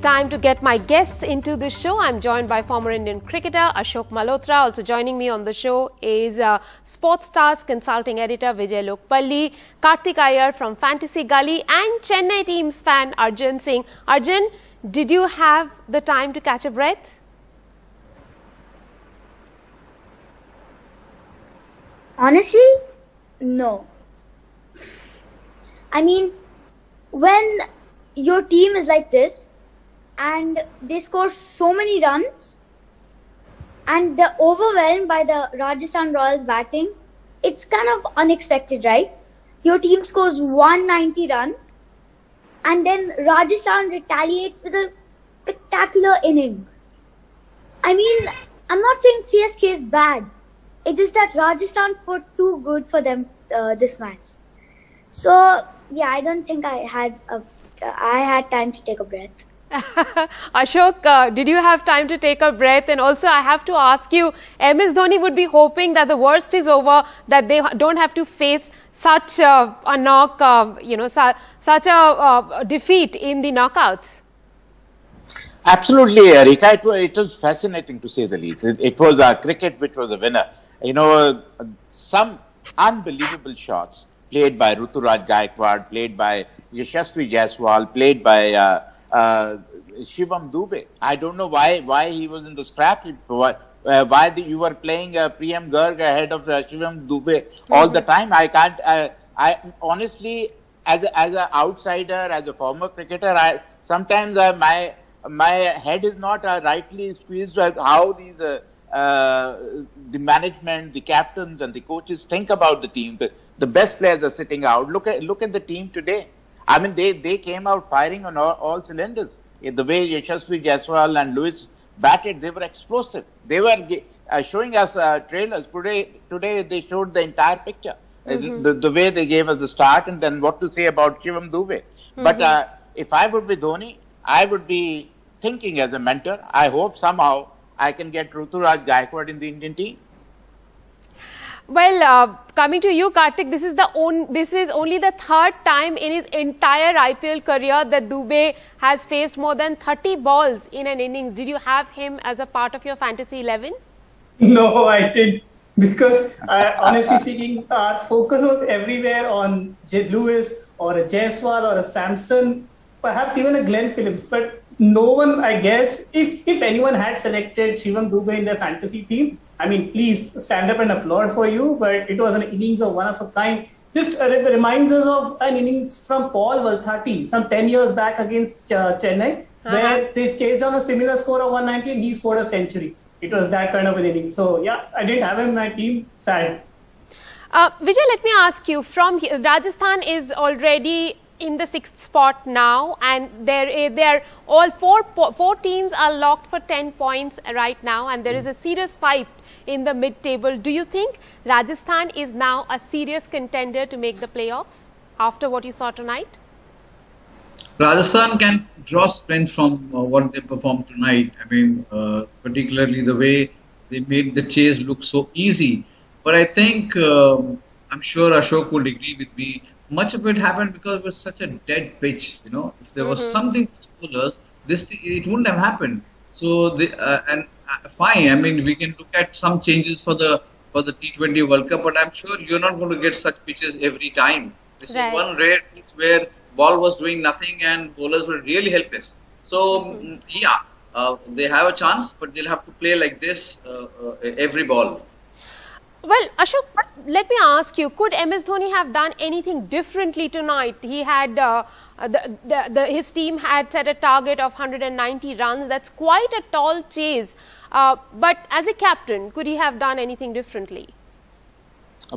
time to get my guests into the show. I'm joined by former Indian cricketer Ashok Malhotra. Also joining me on the show is Sports Stars consulting editor Vijay Lokpalli, Karthik Iyer from Fantasy Gully, and Chennai team's fan Arjun Singh. Arjun, did you have the time to catch a breath? Honestly, no. I mean, when your team is like this and they score so many runs and they're overwhelmed by the Rajasthan Royals batting, it's kind of unexpected, right? Your team scores 190 runs and then Rajasthan retaliates with a spectacular innings. I mean, I'm not saying CSK is bad. It's just that Rajasthan were too good for them this match. So, yeah, I don't think I had time to take a breath. Ashok, did you have time to take a breath? And also, I have to ask you, MS Dhoni would be hoping that the worst is over, that they don't have to face such a knock, such a defeat in the knockouts. Absolutely, Erika. It was fascinating to say the least. It was a cricket which was a winner. You know, some unbelievable shots played by Ruturaj Gaikwad, played by Yashasvi Jaiswal, played by Shivam Dube. I don't know why he was in the scrap. Why you were playing Priyam Garg ahead of Shivam Dube all the time. I can't. I honestly, as an outsider, as a former cricketer, sometimes my head is not rightly squeezed at how these the management, the captains, and the coaches think about the team. The best players are sitting out. Look at the team today. I mean, they came out firing on all cylinders. The way Yashasvi Jaiswal and Lewis batted, they were explosive. They were showing us trailers. Today they showed the entire picture. The way they gave us the start, and then what to say about Shivam Dube. But if I would be Dhoni, I would be thinking as a mentor, I hope somehow I can get Ruturaj Gaikwad in the Indian team. Well, coming to you, Karthik, this is only the third time in his entire IPL career that Dube has faced more than 30 balls in an innings. Did you have him as a part of your fantasy 11? No, I didn't. Because honestly speaking, our focus was everywhere on Lewis or a Jaiswal or a Samson, perhaps even a Glenn Phillips. But no one, I guess, if anyone had selected Shivam Dube in their fantasy team, I mean, please stand up and applaud for you. But it was an innings of one of a kind. Just reminds us of an innings from Paul Valthati some 10 years back against Chennai, where they chased down a similar score of 190 and he scored a century. It was that kind of an inning. So, yeah, I didn't have him in my team. Sad. Vijay, let me ask you, from here, Rajasthan is already in the 6th spot now, and there all four teams are locked for 10 points right now, and there is a serious fight in the mid-table. Do you think Rajasthan is now a serious contender to make the playoffs after what you saw tonight? Rajasthan can draw strength from what they performed tonight. I mean, particularly the way they made the chase look so easy. But I think, I'm sure Ashok would agree with me, much of it happened because it was such a dead pitch. You know, if there was something for the bowlers, it wouldn't have happened. So, fine. I mean, we can look at some changes for the T20 World Cup, but I'm sure you're not going to get such pitches every time. This is one rare pitch where ball was doing nothing and bowlers were really helpless. So, they have a chance, but they'll have to play like this every ball. Well, Ashok, let me ask you, could MS Dhoni have done anything differently tonight? He had, his team had set a target of 190 runs. That's quite a tall chase. But as a captain, could he have done anything differently?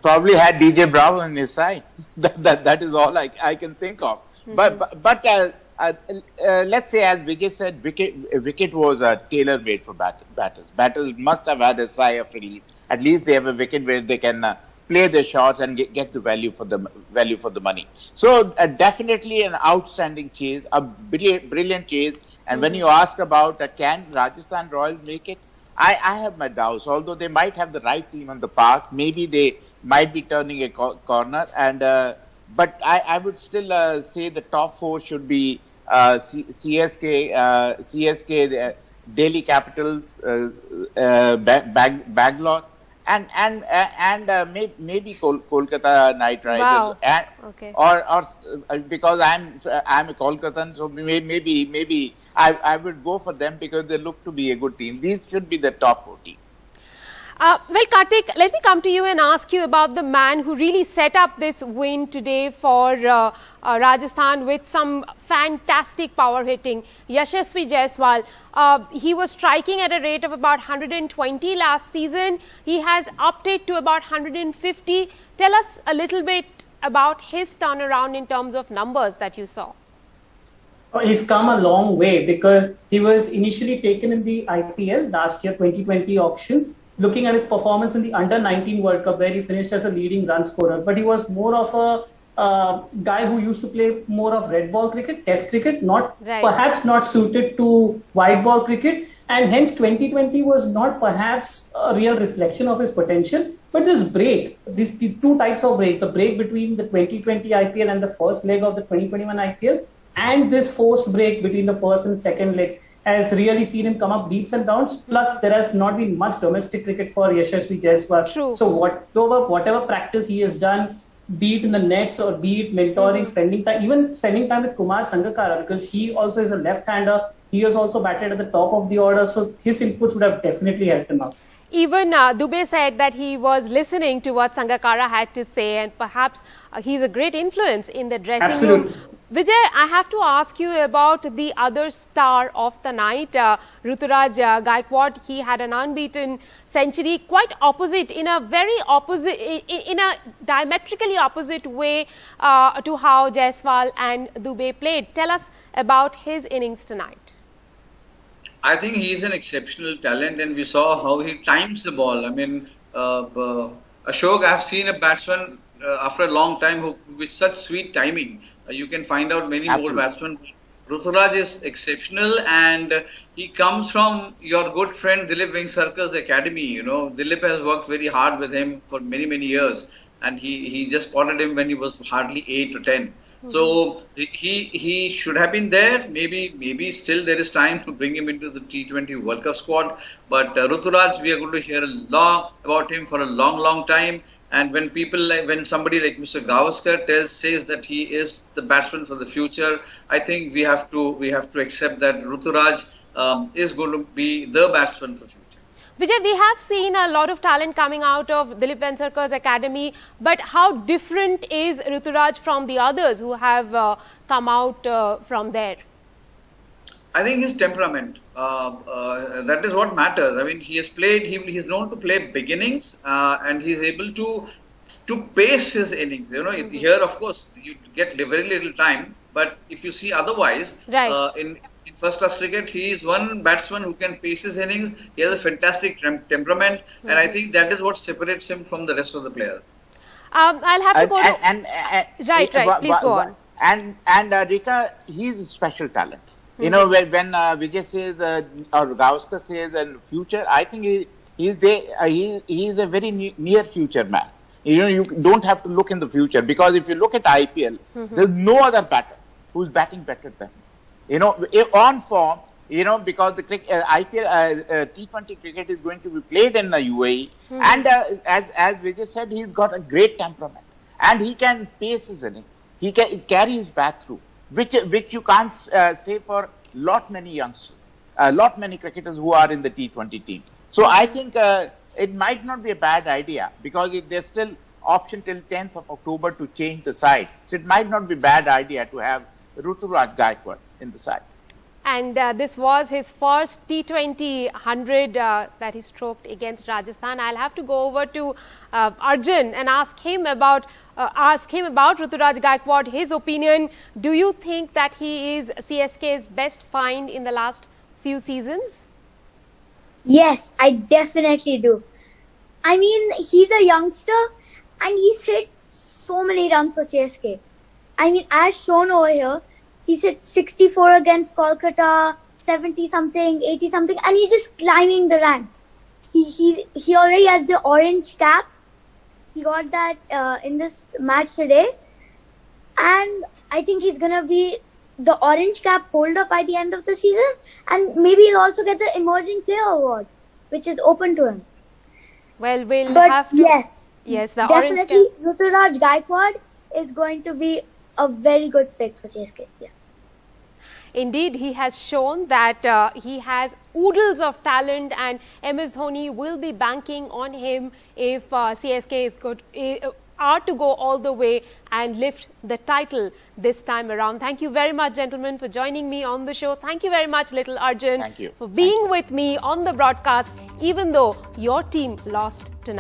Probably had DJ Bravo on his side. That is all I can think of. But let's say, as Vijay said, wicket was tailor-made for batters. Batters must have had a sigh of relief. At least they have a wicket where they can play their shots and get the value for the money. So definitely an outstanding chase, a brilliant chase. And when you ask about can Rajasthan Royals make it, I have my doubts. Although they might have the right team on the park, maybe they might be turning a corner. And but I would still say the top four should be CSK, Delhi Capitals, Bangalore, and maybe Kolkata Knight Riders, Wow. and, Okay. or because I'm a Kolkatan, so maybe I would go for them because they look to be a good team. These should be the top 4 teams. Well, Kartik, let me come to you and ask you about the man who really set up this win today for Rajasthan with some fantastic power hitting, Yashasvi Jaiswal. He was striking at a rate of about 120 last season. He has upped it to about 150. Tell us a little bit about his turnaround in terms of numbers that you saw. He's come a long way because he was initially taken in the IPL last year, 2020 auctions. Looking at his performance in the Under-19 World Cup, where he finished as a leading run scorer, but he was more of a guy who used to play more of red ball cricket, test cricket, perhaps not suited to white ball cricket, and hence 2020 was not perhaps a real reflection of his potential. But this break, the 2 types of breaks, the break between the 2020 IPL and the first leg of the 2021 IPL, and this forced break between the first and second legs, has really seen him come up leaps and bounds. Plus, there has not been much domestic cricket for Yashasvi Jaiswal. True. So whatever practice he has done, be it in the nets or be it mentoring, spending time with Kumar Sangakkara, because he also is a left-hander. He has also batted at the top of the order. So his inputs would have definitely helped him out. Even Dubey said that he was listening to what Sangakkara had to say, and perhaps he's a great influence in the dressing room. Vijay, I have to ask you about the other star of the night, Ruturaj Gaikwad. He had an unbeaten century, quite opposite, in a diametrically opposite way to how Jaiswal and Dubey played. Tell us about his innings tonight. I think he is an exceptional talent, and we saw how he times the ball. I mean, Ashok, I've seen a batsman after a long time with such sweet timing. You can find out many more batsmen. Ruturaj is exceptional, and he comes from your good friend Dilip Vengsarkar's academy. You know, Dilip has worked very hard with him for many years, and he just spotted him when he was hardly 8 or 10. So he should have been there. Maybe still there is time to bring him into the T20 World Cup squad. But Ruturaj, we are going to hear a lot about him for a long time. And when somebody like Mr. Gavaskar says that he is the batsman for the future, I think we have to accept that Ruturaj is going to be the batsman for the future. Vijay, we have seen a lot of talent coming out of Dilip Vengsarkar's academy, but how different is Ruturaj from the others who have come out from there? I think his temperament, that is what matters. I mean, he has played, he's known to play big innings, and he's able to pace his innings. You know, here, of course, you get very little time, but if you see otherwise, in first-class cricket, he is one batsman who can pace his innings. He has a fantastic temperament, and I think that is what separates him from the rest of the players. I'll have to go Right, please go on. And Rika, he's a special talent. You know, when Vijay says or Gavaskar says in future, I think he's a very near future man. You know, you don't have to look in the future, because if you look at IPL, there's no other batter who's batting better than him. You know, on form, you know, because the IPL T20 cricket is going to be played in the UAE, and as Vijay said, he's got a great temperament, and he can pace his inning. He can carry his bat through, which you can't say for many youngsters, many cricketers who are in the T20 team. So I think it might not be a bad idea, because there's still option till 10th of October to change the side. So it might not be a bad idea to have Ruturaj Gaikwad in the side. And this was his first T20 100 that he stroked against Rajasthan. I'll have to go over to Arjun and ask him about Ruturaj Gaikwad, his opinion. Do you think that he is CSK's best find in the last few seasons? Yes, I definitely do. I mean, he's a youngster and he's hit so many runs for CSK. I mean, as shown over here, he's hit 64 against Kolkata, 70-something, 80-something, and he's just climbing the ranks. He already has the orange cap. He got that in this match today. And I think he's going to be the orange cap holder by the end of the season, and maybe he'll also get the emerging player award, which is open to him. Well, we'll But have to. yes, The orange definitely Ruturaj Gaikwad is going to be a very good pick for CSK. Yeah. Indeed, he has shown that he has oodles of talent, and MS Dhoni will be banking on him if CSK is good. Are to go all the way and lift the title this time around. Thank you very much, gentlemen, for joining me on the show. Thank you very much, little Arjun, Thank you. for being with me on the broadcast, even though your team lost tonight.